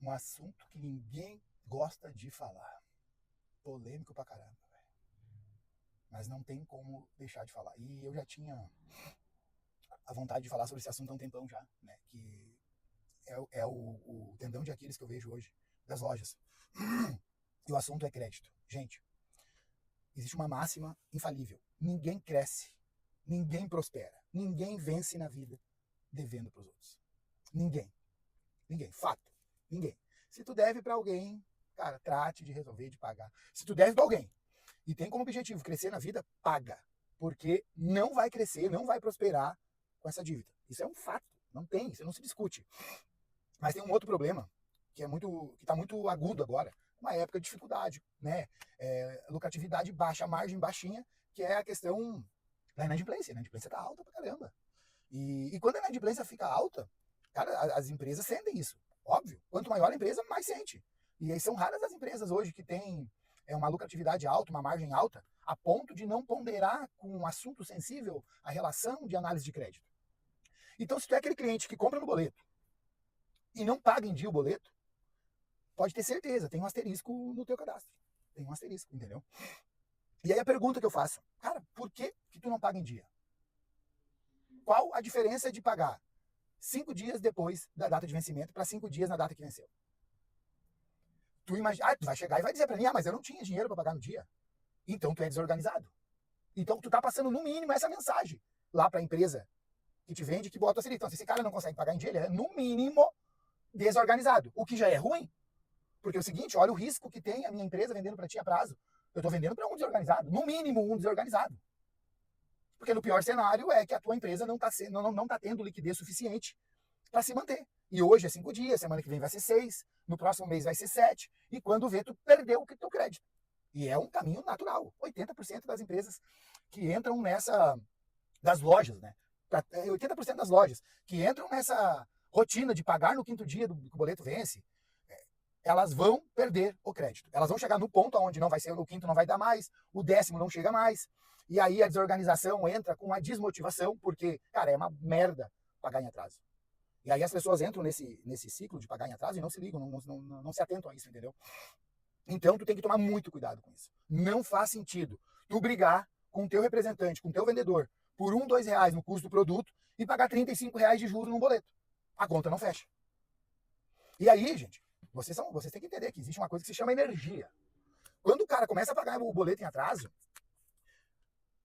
Um assunto que ninguém gosta de falar. Polêmico pra caramba, velho. Mas não tem como deixar de falar. E eu já tinha a vontade de falar sobre esse assunto há um tempão já, né? Que é o tendão de Aquiles que eu vejo hoje das lojas. E o assunto é crédito. Gente, existe uma máxima infalível. Ninguém cresce, ninguém prospera, ninguém vence na vida devendo para os outros. Ninguém. Ninguém. Fato. Ninguém. Se tu deve para alguém, cara, trate de resolver, de pagar. Se tu deve para alguém e tem como objetivo crescer na vida, paga. Porque não vai crescer, não vai prosperar com essa dívida. Isso é um fato. Não tem, isso não se discute. Mas tem um outro problema que está muito agudo agora. Uma época de dificuldade, né? Lucratividade baixa, margem baixinha, que é a questão da inadimplência. A inadimplência está alta pra caramba. E quando a inadimplência fica alta, cara, as empresas sentem isso. Óbvio. Quanto maior a empresa, mais sente. E aí são raras as empresas hoje que têm uma lucratividade alta, uma margem alta, a ponto de não ponderar com um assunto sensível a relação de análise de crédito. Então, se tu é aquele cliente que compra no boleto e não paga em dia o boleto, pode ter certeza, tem um asterisco no teu cadastro. Tem um asterisco, entendeu? E aí a pergunta que eu faço, cara, por que tu não paga em dia? Qual a diferença de pagar 5 dias depois da data de vencimento para 5 dias na data que venceu? Tu imagina, tu vai chegar e vai dizer para mim, mas eu não tinha dinheiro para pagar no dia. Então tu é desorganizado. Então tu tá passando no mínimo essa mensagem lá para a empresa que te vende, que bota assim, então se esse cara não consegue pagar em dia, ele é no mínimo desorganizado, o que já é ruim. Porque é o seguinte, olha o risco que tem a minha empresa vendendo para ti a prazo. Eu estou vendendo para um desorganizado, no mínimo um desorganizado. Porque no pior cenário é que a tua empresa não está não tá tendo liquidez suficiente para se manter. E hoje é 5 dias, semana que vem vai ser 6, no próximo mês vai ser 7, e quando vê, tu perdeu o teu crédito. E é um caminho natural. 80% das empresas que entram nessa, das lojas, né? 80% das lojas que entram nessa rotina de pagar no 5º dia do que o boleto vence, elas vão perder o crédito. Elas vão chegar no ponto onde não vai ser, o 5º não vai dar mais, o 10º não chega mais, e aí a desorganização entra com a desmotivação, porque, cara, é uma merda pagar em atraso. E aí as pessoas entram nesse ciclo de pagar em atraso e não se ligam, não se atentam a isso, entendeu? Então tu tem que tomar muito cuidado com isso. Não faz sentido tu brigar com o teu representante, com o teu vendedor, por R$1, R$2 no custo do produto e pagar R$35 de juros num boleto. A conta não fecha. E aí, gente, vocês têm que entender que existe uma coisa que se chama energia. Quando o cara começa a pagar o boleto em atraso,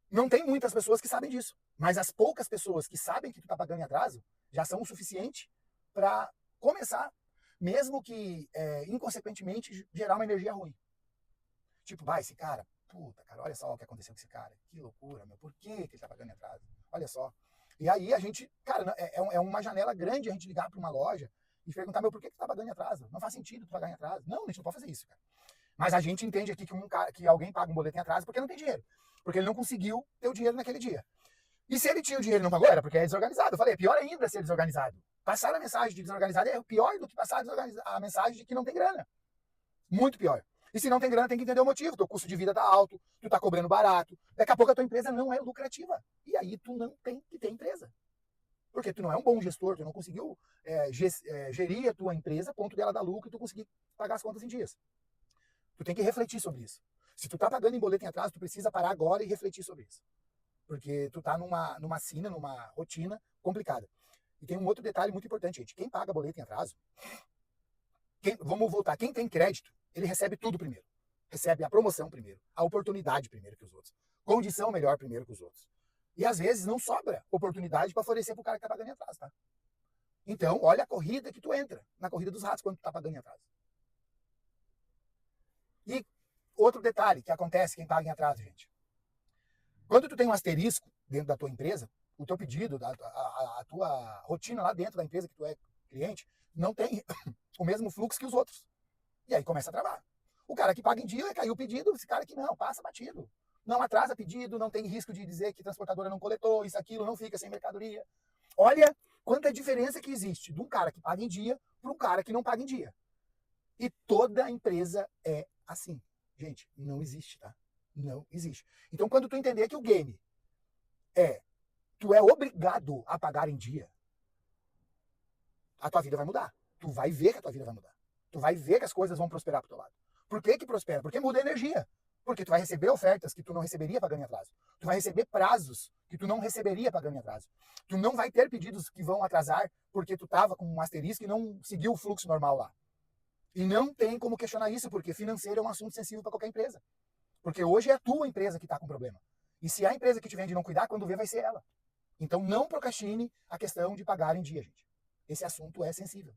não tem muitas pessoas que sabem disso. Mas as poucas pessoas que sabem que tu tá pagando em atraso já são o suficiente para começar, mesmo que inconsequentemente, gerar uma energia ruim. Tipo, vai, esse cara, puta, cara, olha só o que aconteceu com esse cara. Que loucura, meu, por que ele tá pagando em atraso? Olha só. E aí a gente, cara, é uma janela grande a gente ligar para uma loja e perguntar, meu, por que tu tá pagando em atraso? Não faz sentido tu pagar em atraso. Não, a gente não pode fazer isso, cara. Mas a gente entende aqui que alguém paga um boleto em atraso porque não tem dinheiro. Porque ele não conseguiu ter o dinheiro naquele dia. E se ele tinha o dinheiro e não pagou, era porque é desorganizado. Eu falei, é pior ainda ser desorganizado. Passar a mensagem de desorganizado é pior do que passar a mensagem de que não tem grana. Muito pior. E se não tem grana, tem que entender o motivo. Teu custo de vida tá alto, tu tá cobrando barato. Daqui a pouco a tua empresa não é lucrativa. E aí tu não tem que ter empresa. Porque tu não é um bom gestor, tu não conseguiu gerir a tua empresa a ponto dela dar lucro e tu conseguir pagar as contas em dias. Tu tem que refletir sobre isso. Se tu tá pagando em boleto em atraso, tu precisa parar agora e refletir sobre isso. Porque tu tá numa sina, numa rotina complicada. E tem um outro detalhe muito importante, gente. Quem paga boleto em atraso, vamos voltar, quem tem crédito, ele recebe tudo primeiro. Recebe a promoção primeiro, a oportunidade primeiro que os outros, condição melhor primeiro que os outros. E às vezes não sobra oportunidade para oferecer pro cara que tá pagando em atraso, tá? Então, olha a corrida que tu entra, na corrida dos ratos, quando tu tá pagando em atraso. E outro detalhe que acontece quem paga em atraso, gente. Quando tu tem um asterisco dentro da tua empresa, o teu pedido, a tua rotina lá dentro da empresa que tu é cliente, não tem o mesmo fluxo que os outros. E aí começa a travar. O cara que paga em dia, caiu o pedido, esse cara que não, passa batido. Não atrasa pedido, não tem risco de dizer que a transportadora não coletou, isso, aquilo, não fica sem mercadoria. Olha quanta diferença que existe de um cara que paga em dia para um cara que não paga em dia. E toda empresa é assim. Gente, não existe, tá? Não existe. Então, quando tu entender que o game tu é obrigado a pagar em dia, a tua vida vai mudar. Tu vai ver que a tua vida vai mudar. Tu vai ver que as coisas vão prosperar pro teu lado. Por que que prospera? Porque muda a energia. Porque tu vai receber ofertas que tu não receberia pagando em atraso. Tu vai receber prazos que tu não receberia pagando em atraso. Tu não vai ter pedidos que vão atrasar porque tu tava com um asterisco e não seguiu o fluxo normal lá. E não tem como questionar isso, porque financeiro é um assunto sensível para qualquer empresa. Porque hoje é a tua empresa que está com problema. E se a empresa que te vende não cuidar, quando vê vai ser ela. Então não procrastine a questão de pagar em dia, gente. Esse assunto é sensível.